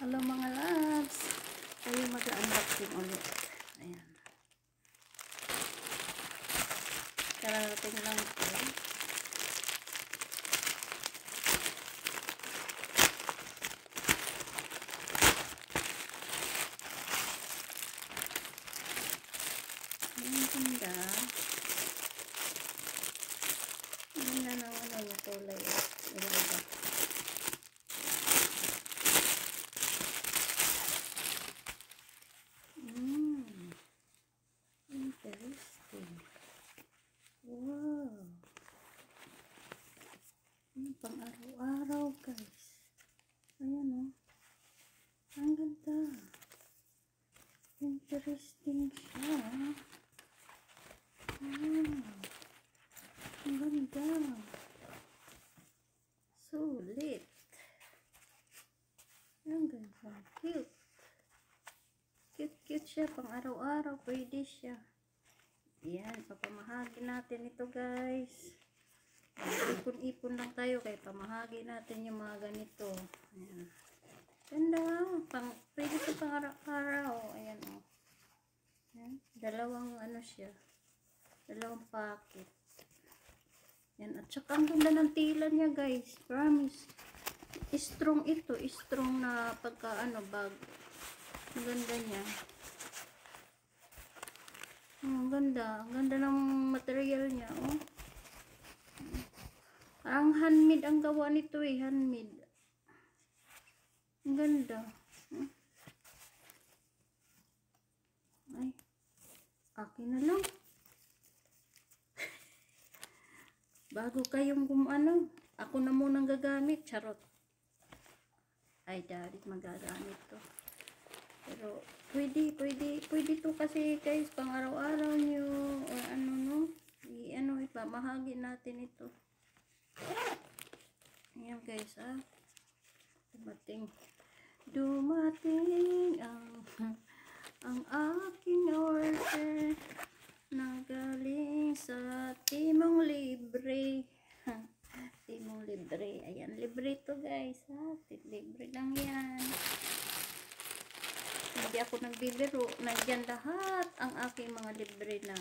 Hello mga loves, tayo mag-unboxing ulit. Ayan, kararating lang ito. Ayan, ganda. Ganda na ano kulay. Ilaga. Interesting. Wow. Pang araw-araw guys. Ayan o. Ang ganda. Interesting siya. Ang ganda. Sulit. Ang ganda. Cute. Cute siya. Pang araw-araw. Pwede siya. Yan. Papamahagi natin ito guys. Ipon-ipon lang tayo. Kaya pamahagi natin yung mga ganito. Ayan. Ganda. Pwede ito pang araw-araw. Ayan o. Ayan. Dalawang ano siya. Dalawang packet. Yan. At saka ang ganda ng tila niya guys. Promise. Strong ito. Strong na pagka bag. Ang ganda niya. Ang ganda. Ang ganda ng material niya. Oh. Parang handmade ang gawa nito eh. Handmade. Ang ganda. Ay. Akin na lang. Bago kayong ako na munang gagamit. Charot. Ay, daddy magagamit to. Pero, pwede to kasi guys, pang araw-araw nyo, or ipamahagi natin ito. Ayan guys, dumating ang aking order na galing sa Timong Libre. Timong Libre. Ayan, libre to guys, libre lang yan. Hindi ako nagbibiro. Nandiyan lahat ang aking mga libre na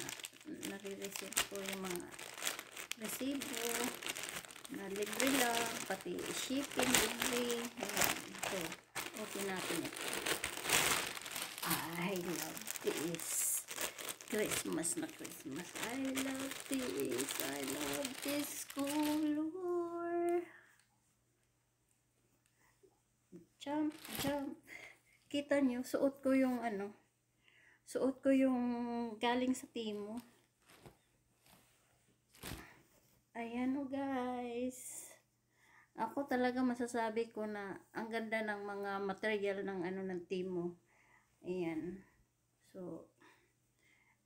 nare-receive ko, yung mga resibo na libre lang, pati shipping libre. Ayan, ito. Open natin ito. I love this. Christmas na Christmas. I love this. I love this color. Jump, jump. Kita nyo, suot ko yung galing sa Timo. Ayan o guys. Ako talaga masasabi ko na ang ganda ng mga material ng Timo. Ayan. So,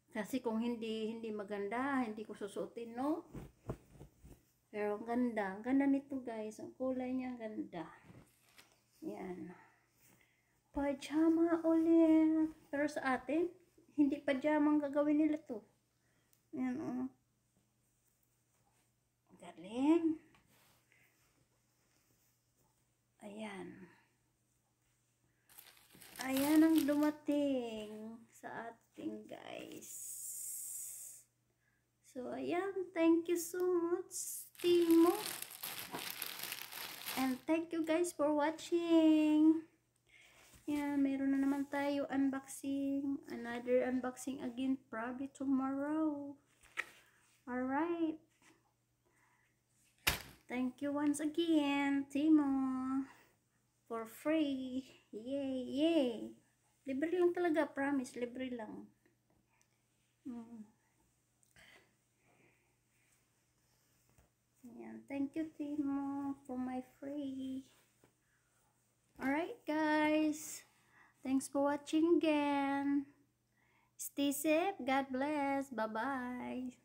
kasi kung hindi maganda, hindi ko susuotin, no? Pero ang ganda nito guys. Ang kulay niya, ang ganda. Ayan. Pajama ulit. Pero sa atin, hindi pajama ang gagawin nila to. Ayan o. Galing. Ayan. Ayan ang dumating sa ating guys. So, ayan. Thank you so much, Timo. And thank you guys for watching. Yeah, meron na naman tayo unboxing. Another unboxing again probably tomorrow. Alright. Thank you once again, Timo. For free. Yay, yay. Libre lang talaga, promise. Libre lang. Yeah, thank you, Timo, for my free. Alright guys, thanks for watching again. Stay safe, God bless, bye bye.